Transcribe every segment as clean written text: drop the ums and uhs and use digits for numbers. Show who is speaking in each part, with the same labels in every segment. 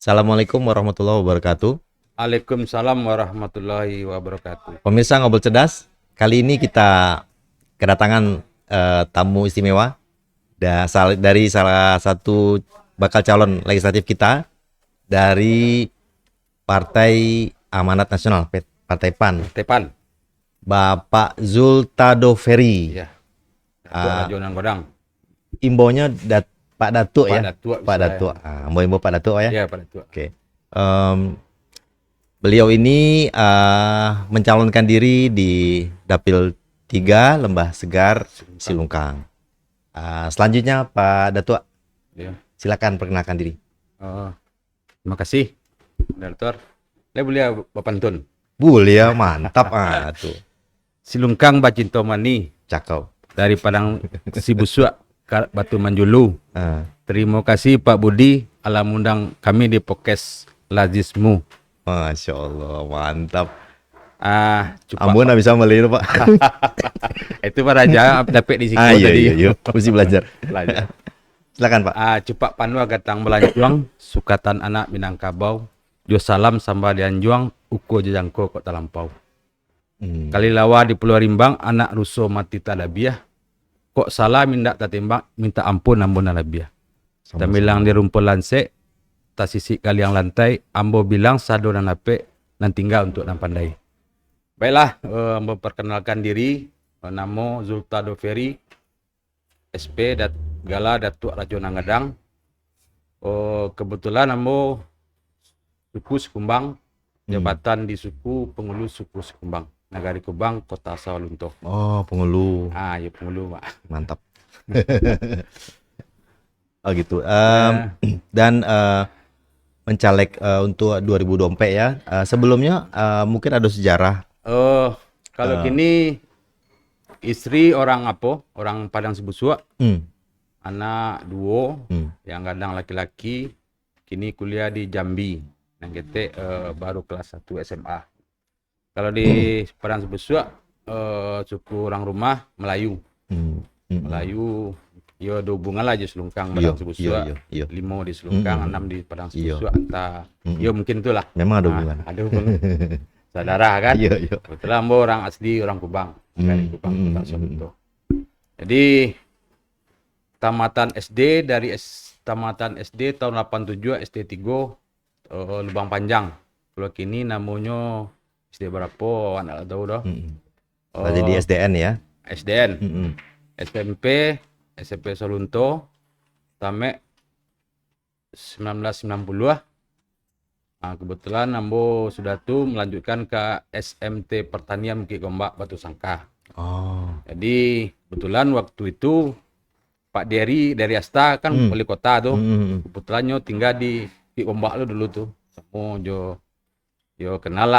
Speaker 1: Assalamualaikum warahmatullahi wabarakatuh.
Speaker 2: Waalaikumsalam warahmatullahi wabarakatuh.
Speaker 1: Pemirsa Ngobrol Cerdas, kali ini kita kedatangan tamu istimewa dari salah satu bakal calon legislatif kita dari Partai Amanat Nasional, Partai PAN,
Speaker 2: Tepan.
Speaker 1: Bapak Zultado Ferry.
Speaker 2: Ya. Datuk
Speaker 1: Ah,
Speaker 2: Rajonan Godang.
Speaker 1: Imbonya Pak Datuk
Speaker 2: Pak
Speaker 1: ya?
Speaker 2: Datuk
Speaker 1: Pak
Speaker 2: bisa
Speaker 1: Datuk. Imbo Pak Datuk ya?
Speaker 2: Ya, Pak Datuk.
Speaker 1: Oke. Em, Beliau ini mencalonkan diri di Dapil 3 Lembah Segar Silungkang. Selanjutnya Pak Datuk,
Speaker 2: Ya.
Speaker 1: silakan perkenalkan diri.
Speaker 2: Oh, terima kasih, Dokter. Saya boleh Bapak Tun.
Speaker 1: Boleh ya, mantap tuh.
Speaker 2: Silungkang Bacinto Mani
Speaker 1: Cakep.
Speaker 2: dari Padang Sibusua Batu Manjulu.
Speaker 1: Ah,
Speaker 2: Terima kasih Pak Budi alam undang kami di podcast Lazismu.
Speaker 1: Masya Allah, mantap.
Speaker 2: Cupak
Speaker 1: Ambon bisa melihat Pak.
Speaker 2: itu Pak Raja dapat di siku
Speaker 1: Iya,
Speaker 2: tadi.
Speaker 1: iya, mesti belajar.
Speaker 2: Belajar.
Speaker 1: Silakan Pak.
Speaker 2: Cepak panua gatang melanjuang sukatan anak Minangkabau jo salam samba dianjuang uko jejangko kota lampau kali lawa di Pulau Rimbang anak ruso mati tadabiah kok salah mindak tatimbang minta ampun ambon alabiah tamilang di rumpul lanse tak sisi kaliang lantai ambo bilang sado dan ape nan tinggal untuk nan pandai. Baiklah, memperkenalkan diri, namo Zultado Ferry SP Gala Datuk Rajonan Godang. Kebetulan ambo suku Sekumbang, jabatan di suku Pengulu suku Sekumbang, Nagari Kubang, Kota Sawalunto.
Speaker 1: Oh, Pengulu.
Speaker 2: Ya Pengulu, Pak.
Speaker 1: Mantap. Oh gitu. Dan mencaleg untuk 2024 ya. Sebelumnya mungkin ada sejarah.
Speaker 2: Kalau gini istri orang apa? Orang Padang Sibusua. Anak duo yang kadang laki-laki kini kuliah di Jambi. Yang kita baru kelas 1 SMA. Kalau di Padang Sibusua suku orang rumah Melayu. Melayu ya ada hubungan lah aja Selungkang Padang Sibusua. Limo di Selungkang, 6 di Padang Sibusua. Ya mungkin itulah.
Speaker 1: Memang ada hubungan.
Speaker 2: Ada hubungan. Saudara kan?
Speaker 1: Iya.
Speaker 2: Kebetulan ambo orang asli orang Kubang. Dari Kubang, Kota Sawalunto. Jadi tamatan SD tamatan SD tahun 87 SD 3 Lubang Panjang. Kalau kini namanya SD berapa anak tahu dah.
Speaker 1: Jadi SDN ya.
Speaker 2: SDN. SMP Sawalunto sampai 1990 kebetulan ambo sudah tuh melanjutkan ke SMT Pertanian Bukit Gombak Batu Sangkah. Jadi kebetulan waktu itu Pak Dery dari Asta kan wali kota tuh. Kebetulannya tinggal di Bukit Gombak dulu tuh. Sama yo kenal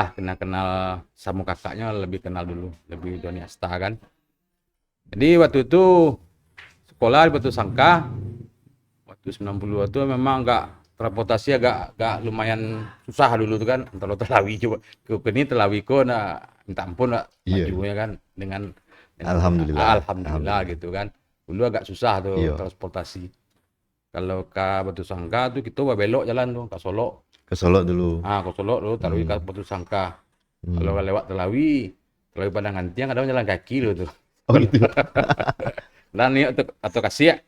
Speaker 2: sama kakaknya lebih kenal dulu, lebih Doni Asta kan. Jadi waktu itu sekolah di Batu Sangkah waktu 90 itu memang transportasi agak lumayan susah dulu tuh kan. Antara Telawi coba ke ini Telawi ko minta ampun majunya kan dengan Alhamdulillah gitu kan. Dulu agak susah tuh transportasi. Kalau ke Batu Sangkah tuh kita belok jalan tuh ke Solo.
Speaker 1: Ke Solo dulu.
Speaker 2: Ke Solo dulu taruh ke Batu Sangkah. Kalau lewat Telawi Padang Gantian kadang jalan kaki loh tuh.
Speaker 1: Oh gitu.
Speaker 2: Dan ini atau kasih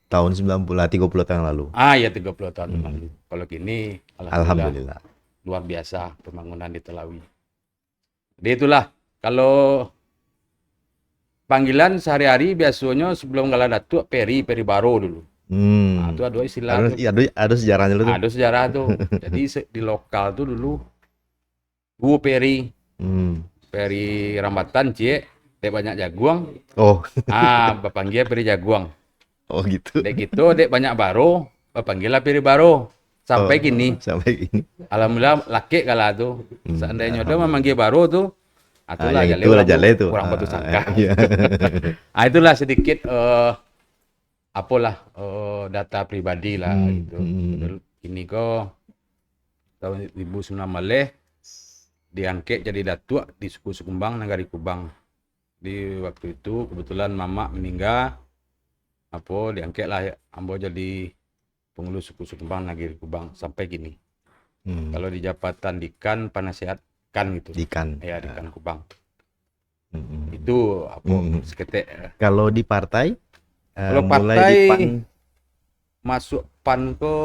Speaker 1: Tahun 30 tahun lalu.
Speaker 2: Ya 30 tahun lalu. Kalau kini
Speaker 1: Alhamdulillah.
Speaker 2: Luar biasa pembangunan di Telawi. Jadi itulah kalau panggilan sehari-hari biasanya sebelum Gala Datuk Peri Baro dulu. Itu ada istilah.
Speaker 1: Ada sejarahnya dulu tuh.
Speaker 2: Ada sejarah tuh. Jadi di lokal tuh dulu gua Peri. Peri Rambatan cie, banyak jaguang. Bapanggil Peri Jaguang.
Speaker 1: Oh gitu.
Speaker 2: Dek gitu, dek banyak baro, panggillah Peri Baro. Sampai gini. Alhamdulillah laki kala tuh. Seandainya dia memanggil baro tuh, itulah
Speaker 1: jale itu.
Speaker 2: Kurang Batu Sangkah. Itulah sedikit data pribadi lah gitu. Ini kok tahun 2009 diangkat jadi datuk di suku Sekumbang Nagari Kubang. Di waktu itu kebetulan mama meninggal. Diangkat lah ambo jadi pengurus suku Sekumbang Nagari Kubang sampai gini. Kalau di jabatan Dikan Penasehat Kan gitu.
Speaker 1: Dikan.
Speaker 2: Ya, Dikan Kubang.
Speaker 1: Mm-mm.
Speaker 2: Itu apa
Speaker 1: Mm-mm.
Speaker 2: seketek.
Speaker 1: Kalau di partai,
Speaker 2: Kalau
Speaker 1: mulai di
Speaker 2: partai
Speaker 1: PAN
Speaker 2: masuk PAN ke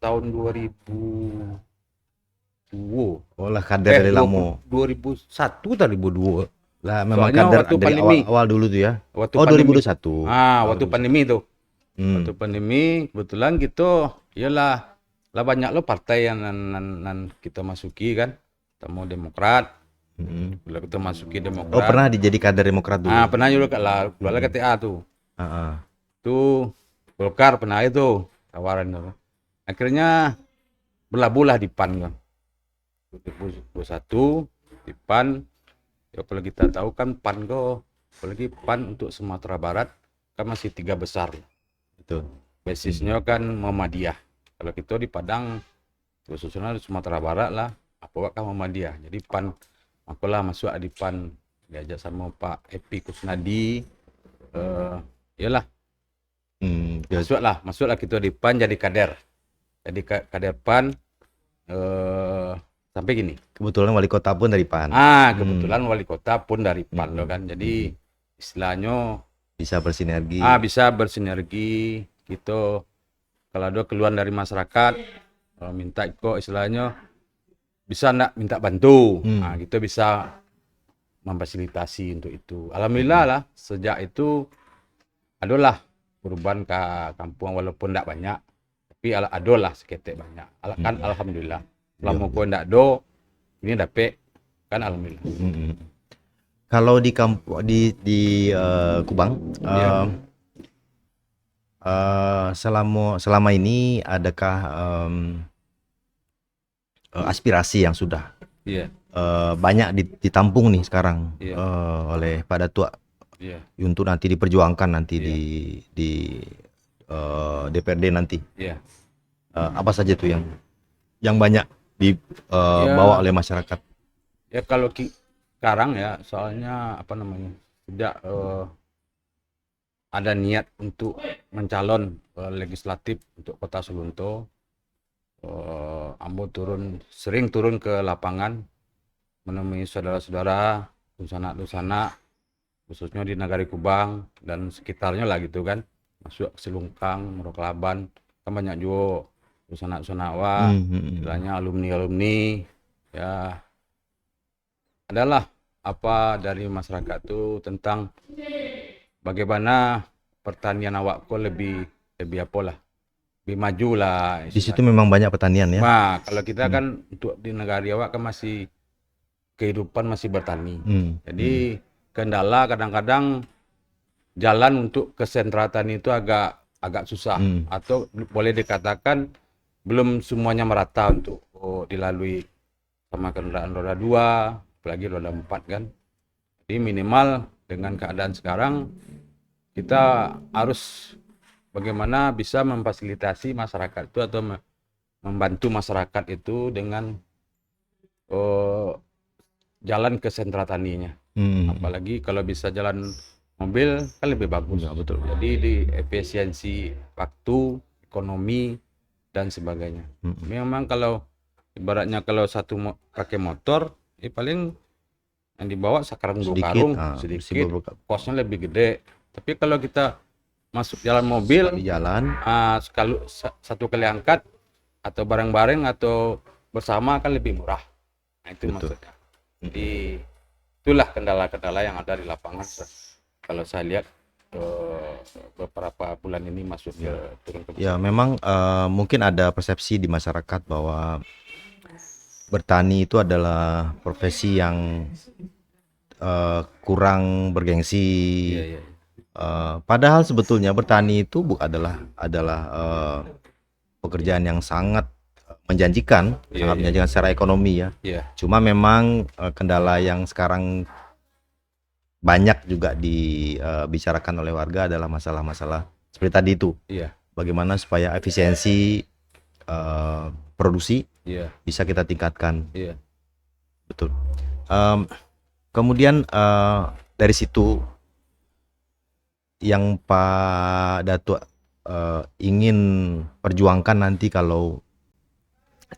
Speaker 2: tahun 2002.
Speaker 1: olah kader dari lamo.
Speaker 2: 2001 atau 2002.
Speaker 1: Lah memang
Speaker 2: Soalnya
Speaker 1: kader
Speaker 2: waktu
Speaker 1: dari
Speaker 2: pandemi.
Speaker 1: awal-awal dulu tuh ya.
Speaker 2: Waktu
Speaker 1: Oh,
Speaker 2: pandemi.
Speaker 1: 2021.
Speaker 2: Waktu pandemi tuh.
Speaker 1: Hmm.
Speaker 2: Waktu pandemi kebetulan gitu, iyalah lah banyak lo partai yang kita masuki kan. Kita mau Demokrat, bila kita masuki
Speaker 1: Oh,
Speaker 2: Demokrat.
Speaker 1: pernah dijadi kader Demokrat dulu.
Speaker 2: Pernah juga lah, keluar KTA tuh.
Speaker 1: Heeh.
Speaker 2: Tuh Golkar pernah itu tawaran tuh. Akhirnya berlabuhlah di PAN kan. 2021 di PAN. Ya kalau kita tahu kan PAN kok, apalagi PAN untuk Sumatera Barat kan masih 3 besar.
Speaker 1: Betul.
Speaker 2: Basisnya kan Muhammadiyah. Kalau kita di Padang, khususnya di Sumatera Barat lah, apa kan Muhammadiyah. Jadi PAN, akulah masuk di PAN, diajak sama Pak Epi Kusnadi. Iyalah, masuklah kita di PAN jadi kader. Jadi kader PAN sampai gini.
Speaker 1: Kebetulan wali kota pun dari PAN.
Speaker 2: Kebetulan wali kota pun dari PAN loh kan. Jadi istilahnya
Speaker 1: bisa bersinergi.
Speaker 2: Bisa bersinergi gitu. Kalau ada keluhan dari masyarakat, minta kok istilahnya bisa nggak minta bantu. Kita bisa memfasilitasi untuk itu. Alhamdulillah lah sejak itu adalah perubahan ke kampung walaupun tidak banyak, tapi adalah seketek banyak. Kan alhamdulillah. Lama kau ndak do, ini dapat kan alhamdulillah.
Speaker 1: Kalau di kampung di Kubang, selama ini adakah aspirasi yang sudah banyak ditampung nih sekarang oleh Pak Datuk untuk nanti diperjuangkan nanti di DPRD nanti? Apa saja tuh yang banyak dibawa oleh masyarakat?
Speaker 2: Ya kalau sekarang ya soalnya apa namanya tidak ada niat untuk mencalon legislatif untuk Kota Selunto. Ambo sering turun ke lapangan menemui saudara-saudara Lusana khususnya di Nagari Kubang dan sekitarnya lah gitu kan, masuk Selungkang, Merokelaban kan banyak juga Lusana istilahnya alumni ya, adalah apa dari masyarakat tuh tentang bagaimana pertanian awak kok lebih lebih maju lah.
Speaker 1: Di situ memang banyak pertanian ya.
Speaker 2: Kalau kita kan untuk di negara awak kan masih kehidupan masih bertani. Jadi kendala kadang-kadang jalan untuk ke sentra tani itu agak susah atau boleh dikatakan belum semuanya merata untuk dilalui sama kendaraan roda 2, apalagi roda 4 kan. Jadi minimal dengan keadaan sekarang kita harus bagaimana bisa memfasilitasi masyarakat itu atau membantu masyarakat itu dengan jalan ke sentra taninya. Apalagi kalau bisa jalan mobil kan lebih bagus.
Speaker 1: Betul.
Speaker 2: Jadi di efisiensi waktu, ekonomi dan sebagainya. Memang kalau ibaratnya kalau satu pakai motor, paling yang dibawa sekarang 2 karung sedikit, kosnya lebih gede. Tapi kalau kita masuk jalan mobil
Speaker 1: di jalan
Speaker 2: satu kali angkat atau bareng-bareng atau bersama kan lebih murah. Itu maksudnya. Jadi itulah kendala-kendala yang ada di lapangan kalau saya lihat beberapa bulan ini masuk turun ke
Speaker 1: ya memang mungkin ada persepsi di masyarakat bahwa bertani itu adalah profesi yang kurang bergengsi. Padahal sebetulnya bertani itu adalah pekerjaan yang sangat menjanjikan, sangat menjanjikan secara ekonomi ya. Cuma memang kendala yang sekarang banyak juga dibicarakan oleh warga adalah masalah-masalah seperti tadi itu. Bagaimana supaya efisiensi produksi bisa kita tingkatkan. Betul. Kemudian dari situ yang Pak Datuk ingin perjuangkan nanti kalau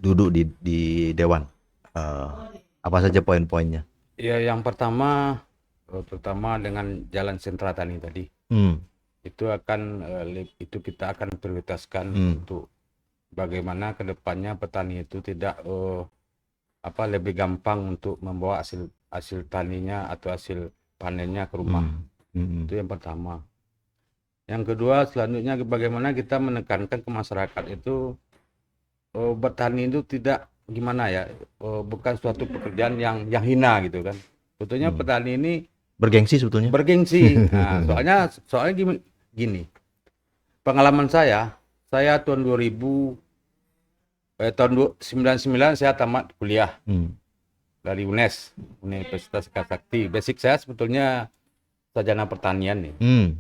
Speaker 1: duduk di dewan. Eh, apa saja poin-poinnya?
Speaker 2: Ya, yang pertama, terutama dengan jalan sentra tani tadi,
Speaker 1: Hmm.
Speaker 2: itu akan itu kita akan prioritaskan untuk bagaimana ke depannya petani itu tidak lebih gampang untuk membawa hasil hasil taninya atau hasil panennya ke rumah. Itu yang pertama. Yang kedua, selanjutnya bagaimana kita menekankan ke masyarakat itu bertani itu tidak gimana ya, bukan suatu pekerjaan yang hina gitu kan. Sebetulnya petani ini
Speaker 1: Bergengsi sebetulnya.
Speaker 2: bergengsi. Nah, soalnya gini. Pengalaman saya tahun 2000 tahun 99 saya tamat kuliah dari Universitas Kertasakti. Basic saya sebetulnya sarjana pertanian nih.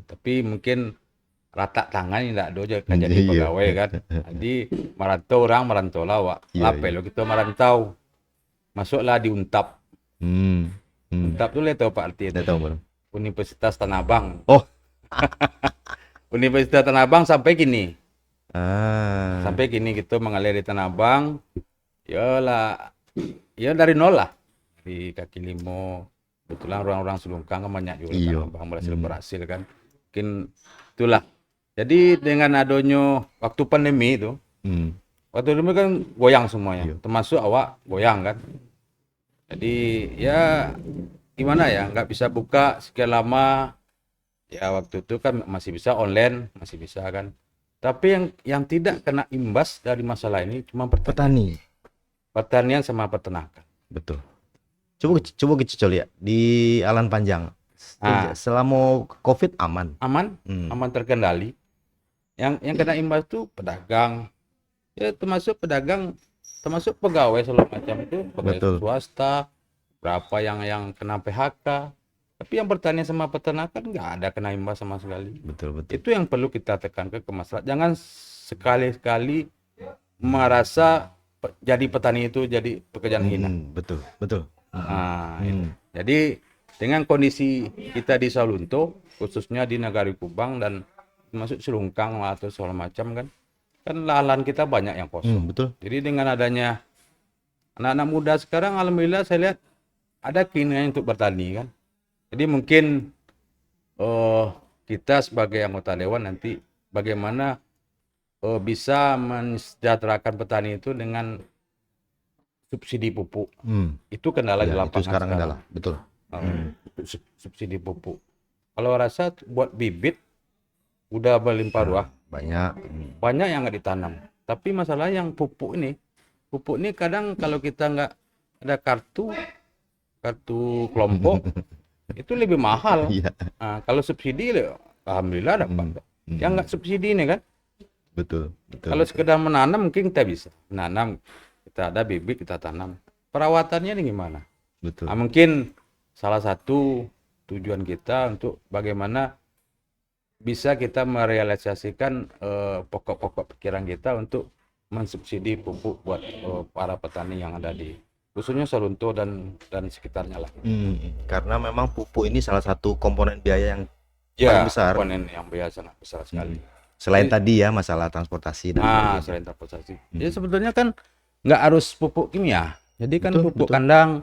Speaker 2: Tapi mungkin rata tangan tidak ada aja kan jadi
Speaker 1: Iya.
Speaker 2: pegawai kan. Jadi merantau lah wak.
Speaker 1: Iya,
Speaker 2: Lape lo kita merantau. Masuklah di Untap. Untap tuh lihat tahu Pak arti itu.
Speaker 1: Tidak tahu, Bang.
Speaker 2: Universitas Tanah Abang.
Speaker 1: Oh.
Speaker 2: Universitas Tanah Abang sampai gini.
Speaker 1: Ah.
Speaker 2: Sampai gini gitu mengalir di Tanah Abang. Ya dari nol lah. Di kaki limo. Kebetulan orang-orang Sulungkang kan banyak juga
Speaker 1: Iya.
Speaker 2: Tanah Abang berhasil kan. Mungkin itulah. Jadi dengan adanya waktu pandemi itu, waktu pandemi kan goyang semuanya,
Speaker 1: Iya.
Speaker 2: termasuk awak goyang kan. Jadi ya gimana ya, nggak bisa buka sekian lama. Ya waktu itu kan masih bisa online, masih bisa kan. Tapi yang tidak kena imbas dari masalah ini cuma
Speaker 1: Petani.
Speaker 2: pertanian sama peternakan.
Speaker 1: Betul. Coba kita coba lihat di Alan Panjang. Selama COVID aman.
Speaker 2: Aman terkendali. Yang kena imbas itu pedagang. Ya termasuk pedagang, termasuk pegawai segala macam itu, pegawai swasta, berapa yang kena PHK. Tapi yang pertanian sama peternakan nggak ada kena imbas sama sekali.
Speaker 1: Betul.
Speaker 2: Itu yang perlu kita tekankan ke masyarakat. Jangan sekali-kali merasa jadi petani itu jadi pekerjaan hina.
Speaker 1: Betul.
Speaker 2: Itu. Jadi dengan kondisi kita di Salunto, khususnya di Nagari Kubang dan termasuk Selungkang atau segala macam kan lahan kita banyak yang kosong.
Speaker 1: Betul.
Speaker 2: Jadi dengan adanya anak-anak muda sekarang, alhamdulillah saya lihat ada keinginan untuk bertani kan. Jadi mungkin kita sebagai anggota dewan nanti bagaimana bisa mensejahterakan petani itu dengan subsidi pupuk. Itu kendala di lapangan
Speaker 1: itu sekarang kendala. Betul.
Speaker 2: Subsidi pupuk. Kalau rasa buat bibit udah berlimpah ruah. Banyak yang nggak ditanam. Tapi masalah yang pupuk ini kadang kalau kita nggak ada kartu kelompok itu lebih mahal. Kalau subsidi, alhamdulillah dapat. Yang nggak subsidi ini kan.
Speaker 1: Betul.
Speaker 2: Kalau sekedar menanam mungkin kita bisa menanam, kita ada bibit kita tanam. Perawatannya ini gimana?
Speaker 1: Betul.
Speaker 2: Mungkin salah satu tujuan kita untuk bagaimana bisa kita merealisasikan pokok-pokok pikiran kita untuk mensubsidi pupuk buat para petani yang ada di khususnya Salunto dan sekitarnya lah.
Speaker 1: Karena memang pupuk ini salah satu komponen biaya yang paling besar.
Speaker 2: Komponen yang biaya sangat besar sekali.
Speaker 1: Selain tadi ya masalah transportasi dan
Speaker 2: selain transportasi. Jadi sebetulnya kan nggak harus pupuk kimia. Jadi kan pupuk kandang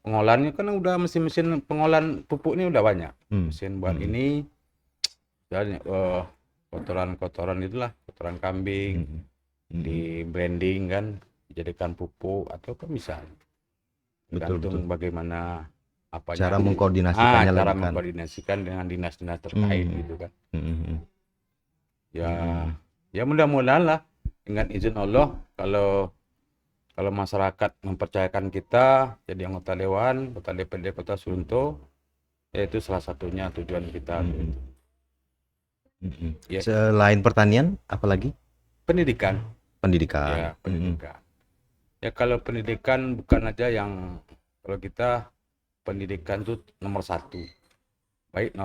Speaker 2: pengolahannya kan udah mesin pengolahan pupuk ini udah banyak. Mesin buat ini dan kotoran itulah, kotoran kambing di branding kan dijadikan pupuk atau kan bisa. Tergantung bagaimana
Speaker 1: cara mengkoordinasikannya
Speaker 2: cara mengkoordinasikan dengan dinas-dinas terkait gitu kan. Ya mudah-mudahan lah dengan izin Allah kalau masyarakat mempercayakan kita jadi anggota dewan, kota DPRD Kota Salunto, yaitu salah satunya tujuan kita.
Speaker 1: Selain pertanian, apalagi?
Speaker 2: Pendidikan.
Speaker 1: Pendidikan.
Speaker 2: Ya kalau pendidikan bukan aja kalau kita pendidikan itu nomor satu, baik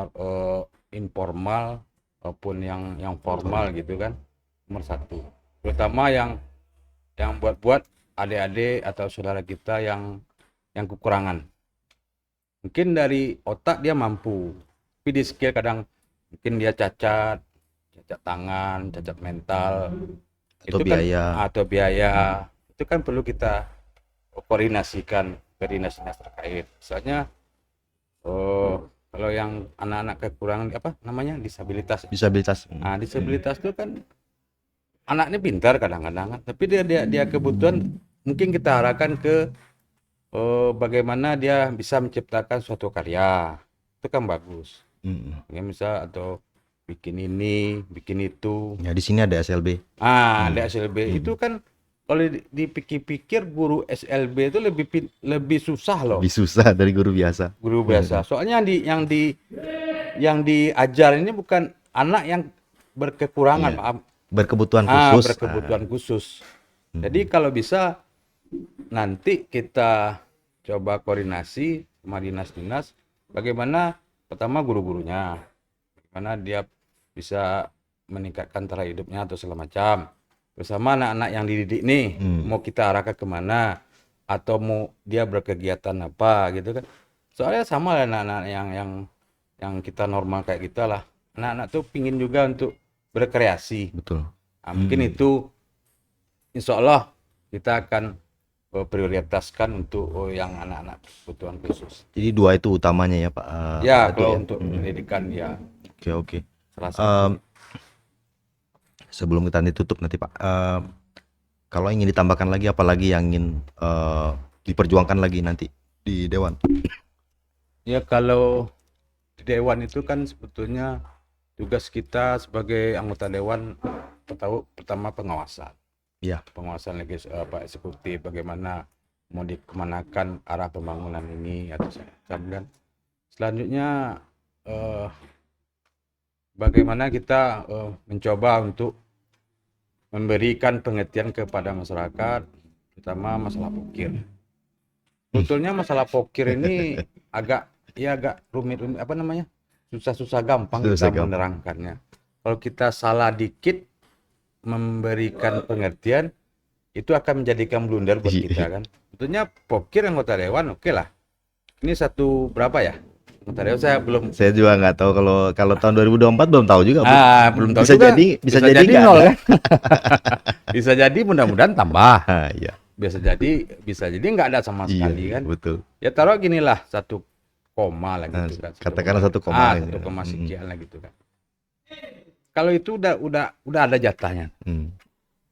Speaker 2: informal maupun yang formal gitu kan, nomor satu. Terutama yang buat adik-adik atau saudara kita yang kekurangan. Mungkin dari otak dia mampu, tapi di skill kadang mungkin dia cacat tangan, cacat mental,
Speaker 1: atau biaya.
Speaker 2: itu kan perlu kita koordinasikan ke dinas-dinas terkait. Misalnya kalau yang anak-anak kekurangan apa namanya disabilitas.
Speaker 1: Disabilitas.
Speaker 2: Nah, disabilitas itu kan anaknya pintar kadang-kadang kan, tapi dia kebutuhan mungkin kita arahkan ke bagaimana dia bisa menciptakan suatu karya. Itu kan bagus. Ya misal atau bikin ini, bikin itu.
Speaker 1: Ya di sini ada SLB.
Speaker 2: Ada SLB itu kan kalau dipikir-pikir guru SLB itu lebih susah loh.
Speaker 1: Lebih susah dari guru biasa.
Speaker 2: Guru biasa. Soalnya yang diajar ini bukan anak yang berkekurangan,
Speaker 1: Iya.
Speaker 2: maaf.
Speaker 1: Berkebutuhan khusus.
Speaker 2: Berkebutuhan khusus. Jadi kalau bisa nanti kita coba koordinasi sama dinas-dinas bagaimana pertama guru-gurunya, bagaimana dia bisa meningkatkan taraf hidupnya atau segala macam. Bersama anak-anak yang dididik nih, mau kita arahkan kemana atau mau dia berkegiatan apa gitu kan. Soalnya sama lah anak-anak yang kita normal kayak kita lah. Anak-anak tuh pingin juga untuk berkreasi.
Speaker 1: Betul.
Speaker 2: Nah, mungkin itu insya Allah kita akan prioritaskan untuk yang anak-anak kebutuhan khusus.
Speaker 1: Jadi dua itu utamanya ya Pak.
Speaker 2: Ya,
Speaker 1: Datuk
Speaker 2: kalau
Speaker 1: ya?
Speaker 2: untuk pendidikan ya
Speaker 1: Oke.
Speaker 2: salah satu.
Speaker 1: Sebelum kita ditutup nanti Pak, kalau ingin ditambahkan lagi apalagi yang ingin diperjuangkan lagi nanti di Dewan?
Speaker 2: Ya kalau di Dewan itu kan sebetulnya tugas kita sebagai anggota Dewan pertama pengawasan.
Speaker 1: Ya.
Speaker 2: Pengawasan eksekutif bagaimana mau dikemanakan arah pembangunan ini atau dan selanjutnya bagaimana kita mencoba untuk memberikan pengertian kepada masyarakat, terutama masalah pokir. Sebetulnya masalah pokir ini agak rumit apa namanya? Susah-susah gampang kita menerangkannya. Kalau kita salah dikit memberikan pengertian itu akan menjadikan blunder buat kita kan. Sebetulnya pokir anggota dewan oke lah. Ini satu berapa ya? Anggota dewan saya
Speaker 1: juga nggak tahu kalau tahun 2024 belum tahu juga.
Speaker 2: Belum tahu
Speaker 1: bisa
Speaker 2: juga.
Speaker 1: bisa jadi
Speaker 2: nol kan. Bisa jadi mudah-mudahan tambah.
Speaker 1: Iya.
Speaker 2: Bisa jadi nggak ada sama sekali kan.
Speaker 1: Betul.
Speaker 2: Ya taruh ginilah 1 koma lah gitu kan.
Speaker 1: Katakanlah 1 koma.
Speaker 2: 1 koma sekian lah gitu kan. Kalau itu udah ada jatahnya.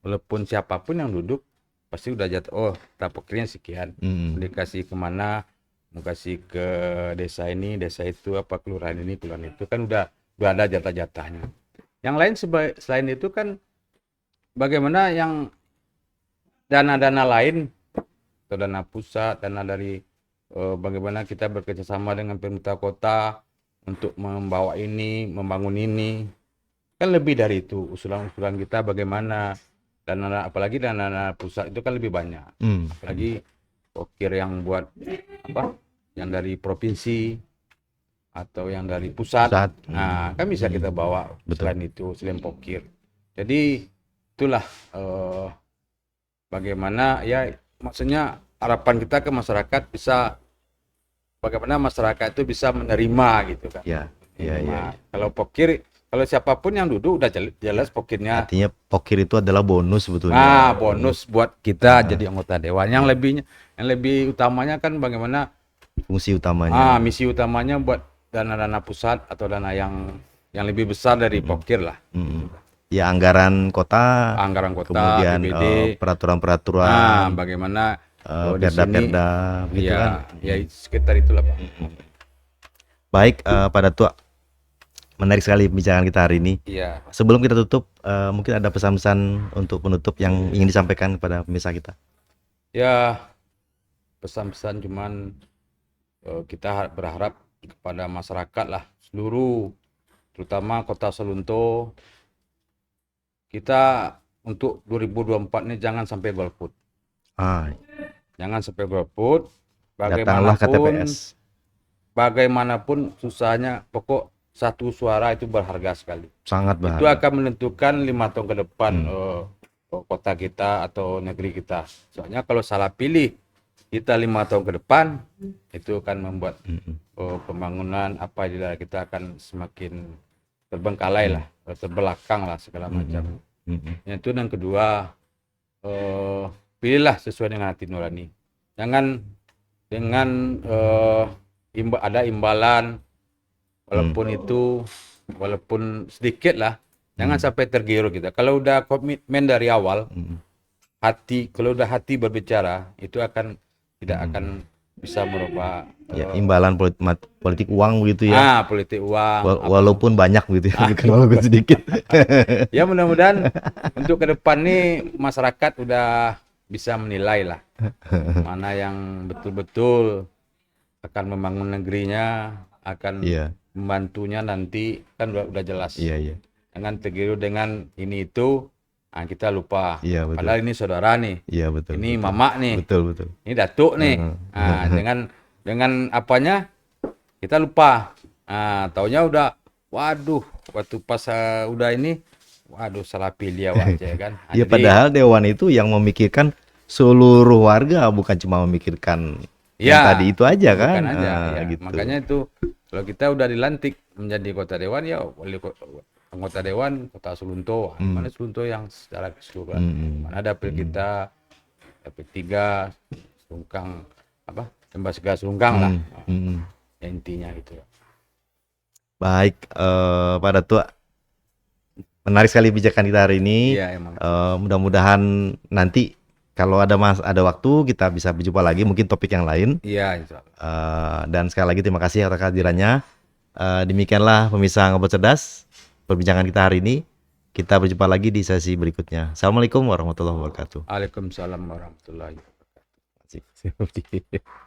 Speaker 2: Walaupun siapapun yang duduk pasti udah jatah. Oh, kita pokirnya sekian. Dikasih kemana? Mau kasih ke desa ini, desa itu, apa kelurahan ini, kelurahan itu kan udah ada jatah-jatahnya. Yang lain selain itu kan bagaimana yang dana-dana lain atau dana pusat, dana dari bagaimana kita bekerjasama dengan pemerintah kota untuk membawa ini, membangun ini. Kan lebih dari itu usulan-usulan kita bagaimana apalagi dana pusat itu kan lebih banyak. Apalagi pokir yang buat apa? Yang dari provinsi atau yang dari pusat. Nah, kan bisa kita bawa selain pokir. Jadi itulah bagaimana ya maksudnya harapan kita ke masyarakat bisa bagaimana masyarakat itu bisa menerima gitu kan.
Speaker 1: Iya.
Speaker 2: Kalau pokir kalau siapapun yang duduk udah jelas pokirnya.
Speaker 1: Artinya pokir itu adalah bonus sebetulnya.
Speaker 2: Bonus buat kita jadi anggota dewan. Yang lebih utamanya kan bagaimana
Speaker 1: fungsi utamanya.
Speaker 2: Misi utamanya buat dana-dana pusat atau dana yang lebih besar dari pokir lah.
Speaker 1: Ya anggaran kota, kemudian
Speaker 2: BPD,
Speaker 1: peraturan-peraturan,
Speaker 2: bagaimana
Speaker 1: perda-perda gitu kan.
Speaker 2: Ya sekitar itulah Pak.
Speaker 1: Baik, Pak Datuk, menarik sekali pembicaraan kita hari ini.
Speaker 2: Iya.
Speaker 1: Sebelum kita tutup, mungkin ada pesan-pesan untuk penutup yang ingin disampaikan kepada pemirsa kita.
Speaker 2: Ya, pesan-pesan cuman kita berharap kepada masyarakat lah seluruh, terutama Kota Selunto, kita untuk 2024 ini jangan sampai golput. Jangan sampai golput. Bagaimanapun susahnya, pokok satu suara itu berharga sekali.
Speaker 1: Sangat berharga.
Speaker 2: Itu akan menentukan 5 tahun ke depan kota kita atau negeri kita. Soalnya kalau salah pilih kita 5 tahun ke depan itu akan membuat pembangunan apa di daerah kita akan semakin terbengkalai lah, terbelakang lah segala macam. Yang itu, dan kedua pilihlah sesuai dengan hati nurani. Jangan dengan ada imbalan, walaupun sedikit lah, jangan sampai tergiur kita. Kalau udah komitmen dari awal, kalau udah hati berbicara, itu tidak akan bisa merubah
Speaker 1: Ya, imbalan politik uang gitu ya.
Speaker 2: politik uang.
Speaker 1: Walaupun banyak gitu ya, bukan walaupun sedikit.
Speaker 2: Ya mudah-mudahan untuk ke depan nih masyarakat udah bisa menilai lah mana yang betul-betul akan membangun negerinya, akan membantunya nanti, kan udah jelas.
Speaker 1: Iya.
Speaker 2: Jangan tergiur dengan ini itu, kita lupa.
Speaker 1: Iya, betul.
Speaker 2: Padahal ini saudara nih.
Speaker 1: Iya, betul.
Speaker 2: Ini
Speaker 1: betul.
Speaker 2: mamak nih.
Speaker 1: Betul.
Speaker 2: Ini datuk nih. Dengan apanya kita lupa. Taunya udah, waduh, waktu pas udah ini, waduh salah pilih awak aja kan.
Speaker 1: Iya, padahal dewan itu yang memikirkan seluruh warga, bukan cuma memikirkan yang tadi itu aja kan.
Speaker 2: Bukan aja,
Speaker 1: Gitu.
Speaker 2: Makanya itu kalau kita udah dilantik menjadi kota dewan, ya anggota dewan kota Sulunto. Mana Sulunto yang secara keseluruhan. Mana dapil kita, dapil 3, Selungkang, Tembasga Selungkang lah. Ya, intinya gitu.
Speaker 1: Baik, Pak Datuk, menarik sekali bijakan kita hari ini.
Speaker 2: Iya, emang.
Speaker 1: Mudah-mudahan nanti kalau ada waktu kita bisa berjumpa lagi, mungkin topik yang lain.
Speaker 2: Iya, insya Allah.
Speaker 1: Dan sekali lagi terima kasih atas kehadirannya. Demikianlah pemirsa Ngobrol Cerdas perbincangan kita hari ini. Kita berjumpa lagi di sesi berikutnya. Assalamualaikum warahmatullahi wabarakatuh.
Speaker 2: Waalaikumsalam warahmatullahi wabarakatuh.